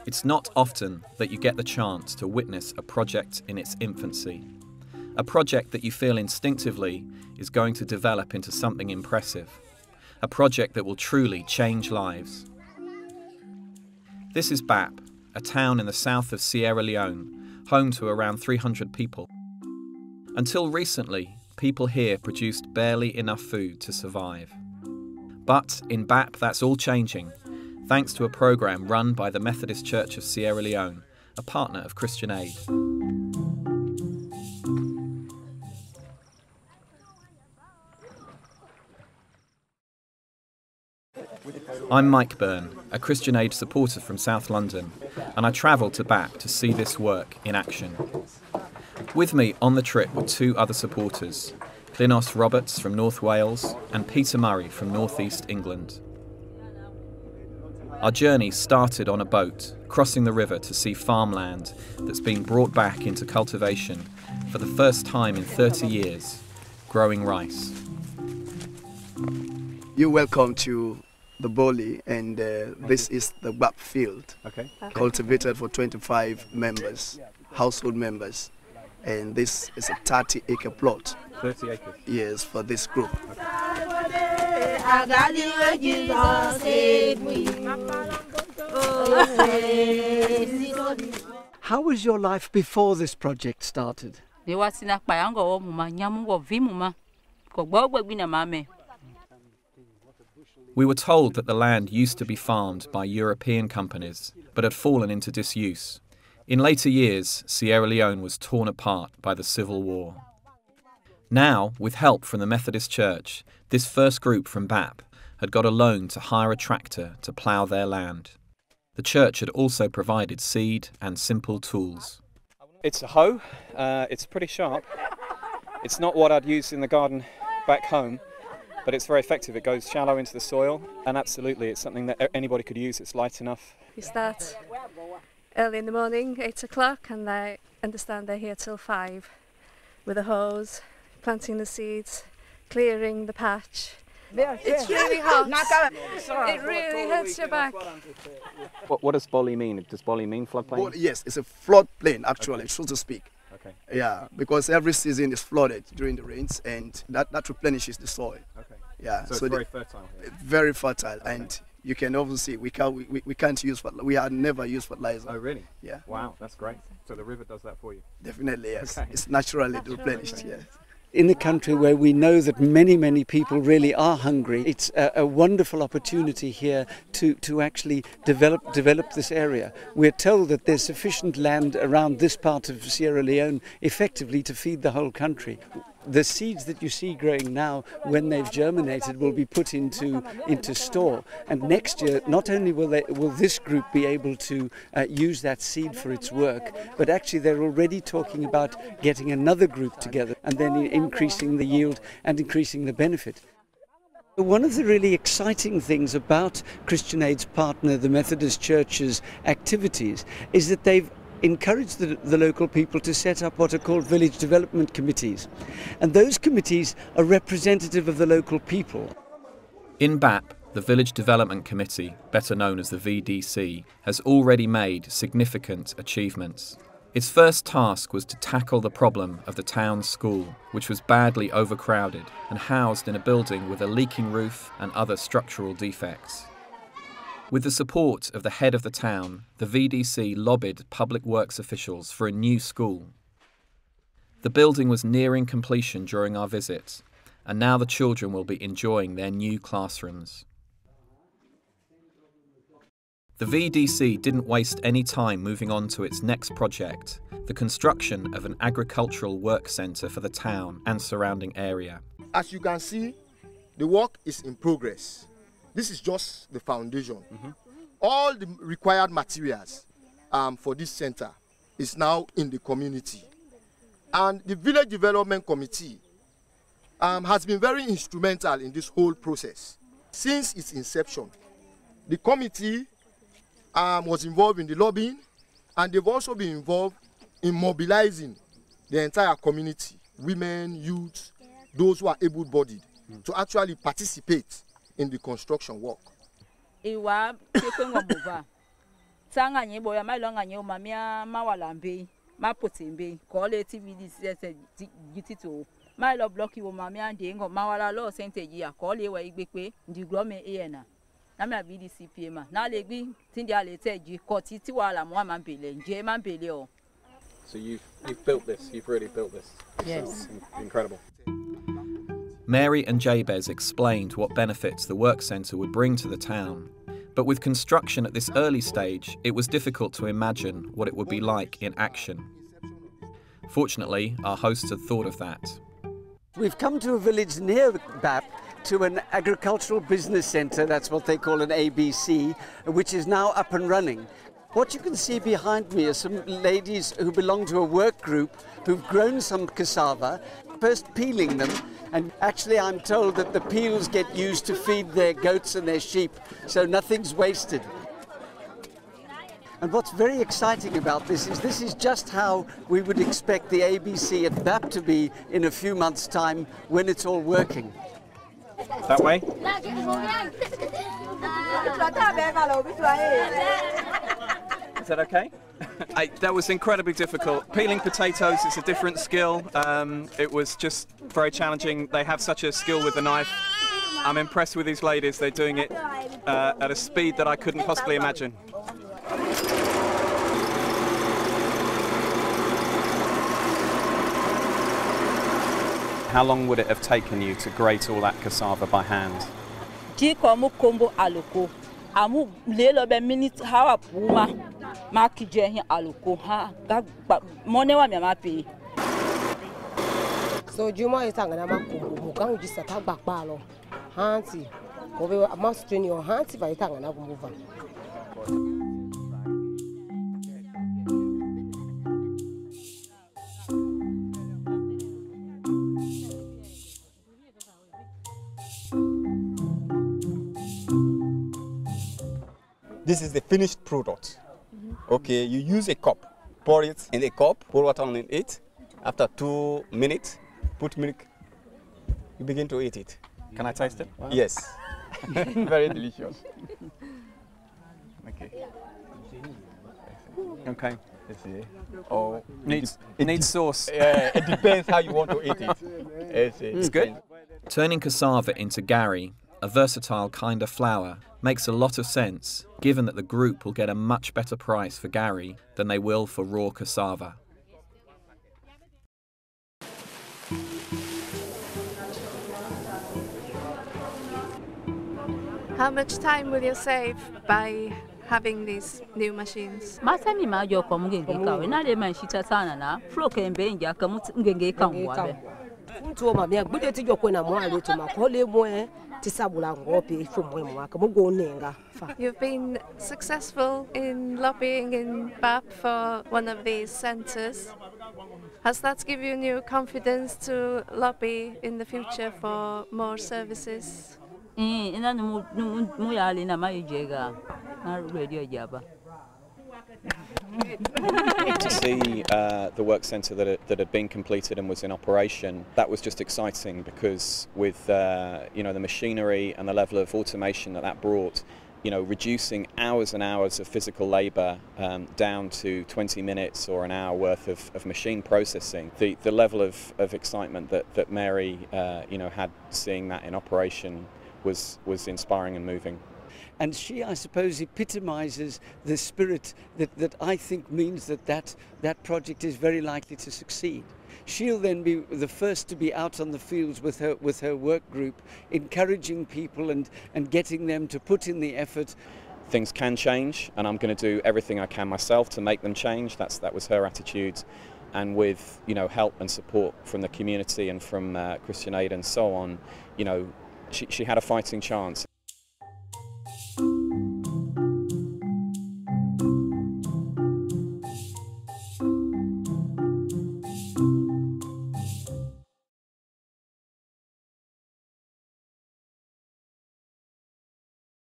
It's not often that you get the chance to witness a project in its infancy. A project that you feel instinctively is going to develop into something impressive. A project that will truly change lives. This is Bap, a town in the south of Sierra Leone, home to around 300 people. Until recently, people here produced barely enough food to survive. But in Bap, that's all changing, thanks to a programme run by the Methodist Church of Sierra Leone, a partner of Christian Aid. I'm Mike Byrne, a Christian Aid supporter from South London, and I travelled to Bap to see this work in action. With me on the trip were two other supporters, Glynos Roberts from North Wales and Peter Murray from North East England. Our journey started on a boat, crossing the river to see farmland that's been brought back into cultivation for the first time in 30 years, growing rice. You're welcome to the Boli, and this is the Bap field, cultivated for 25 members, household members, and this is a 30-acre plot. 30 acres? Yes, for this group. How was your life before this project started? We were told that the land used to be farmed by European companies, but had fallen into disuse. In later years, Sierra Leone was torn apart by the Civil War. Now, with help from the Methodist Church, this first group from Bap had got a loan to hire a tractor to plough their land. The church had also provided seed and simple tools. It's a hoe, it's pretty sharp. It's not what I'd use in the garden back home, but it's very effective. It goes shallow into the soil, and absolutely it's something that anybody could use. It's light enough. We start early in the morning, 8 o'clock, and I understand they're here till 5 with a hose, planting the seeds, clearing the patch. It's really hot. It really hurts your back. What does Boli mean? Does Boli mean floodplain? Yes, it's a floodplain actually, so to speak. Okay. Yeah, because every season is flooded during the rains, and that replenishes the soil. Okay. Yeah, so it's very fertile here. Very fertile, okay. And you can obviously we can't use fertilizer. We had never used fertilizer. Oh really? Yeah. Wow, that's great. So the river does that for you? Definitely, yes. Okay. It's naturally replenished. Yes. In a country where we know that many people really are hungry, it's a wonderful opportunity here to actually develop this area. We're told that there's sufficient land around this part of Sierra Leone effectively to feed the whole country. The seeds that you see growing now, when they've germinated, will be put into store. And next year, not only will this group be able to use that seed for its work, but actually they're already talking about getting another group together and then increasing the yield and increasing the benefit. One of the really exciting things about Christian Aid's partner, the Methodist Church's activities, is that they've encourage the local people to set up what are called village development committees. And those committees are representative of the local people. In Bap, the Village Development Committee, better known as the VDC, has already made significant achievements. Its first task was to tackle the problem of the town school, which was badly overcrowded and housed in a building with a leaking roof and other structural defects. With the support of the head of the town, the VDC lobbied public works officials for a new school. The building was nearing completion during our visit, and now the children will be enjoying their new classrooms. The VDC didn't waste any time moving on to its next project, the construction of an agricultural work centre for the town and surrounding area. As you can see, the work is in progress. This is just the foundation. All the required materials for this center is now in the community. And the Village Development Committee has been very instrumental in this whole process. Since its inception, the committee was involved in the lobbying, and they've also been involved in mobilizing the entire community, women, youth, those who are able-bodied, to actually participate in the construction work. Sanganye boya my long and yo mamia mawalambe, ma putimbe, call it TV to my love blocky wo mamia and ding or mawala law sent a year, call you a big way, do glomme eana. Nama BDCPM, now they be Tindia later, you caught it while I'm 1 man billion, J man billion. So you've built this, you've really built this. Yes. Incredible. Mary and Jabez explained what benefits the work centre would bring to the town. But with construction at this early stage, it was difficult to imagine what it would be like in action. Fortunately, our hosts had thought of that. We've come to a village near BAP to an agricultural business centre, that's what they call an ABC, which is now up and running. What you can see behind me are some ladies who belong to a work group who've grown some cassava, first peeling them, and actually I'm told that the peels get used to feed their goats and their sheep, so nothing's wasted. And what's very exciting about this is just how we would expect the ABC at BAP to be in a few months' time when it's all working. That way? Is that okay? That was incredibly difficult. Peeling potatoes is a different skill. It was just very challenging. They have such a skill with the knife. I'm impressed with these ladies. They're doing it at a speed that I couldn't possibly imagine. How long would it have taken you to grate all that cassava by hand? Amu lelo be minute hawa puma makije hin aluko ha monewa me mapi so juma itanga makumbu mukangu jisata gbapalo hanti ko be must train your hanti ba itanga na kumuva. This is the finished product. Okay, you use a cup, pour it in a cup, pour water on it. After 2 minutes, put milk. You begin to eat it. Can I taste it? Wow. Yes. Very delicious. Okay. Okay. Oh, needs sauce. It depends how you want to eat it. It's good. Turning cassava into gari, a versatile kind of flour, makes a lot of sense, given that the group will get a much better price for gari than they will for raw cassava. How much time will you save by having these new machines? Masami majo kwa mgenge kawe na le man shita sana na flow kembe nja kamu ngenge kanwa. Funtu ma bia gbude ti joko na mo ale to ma ko le mo e ti sabula ngope ifumwe mo aka mo go nenga fa. You've been successful in lobbying in BAP for one of these centres. Has that given you new confidence to lobby in the future for more services? Ina mu yali na mayijega na radio jaba. To see the work centre that had been completed and was in operation, that was just exciting because with the machinery and the level of automation that brought, reducing hours and hours of physical labour down to 20 minutes or an hour worth of machine processing, the level of excitement that Mary had seeing that in operation was inspiring and moving. And she, I suppose, epitomises the spirit that I think means that project is very likely to succeed. She'll then be the first to be out on the fields with her work group, encouraging people and getting them to put in the effort. Things can change, and I'm going to do everything I can myself to make them change. That was her attitude, and with help and support from the community and from Christian Aid and so on, she had a fighting chance,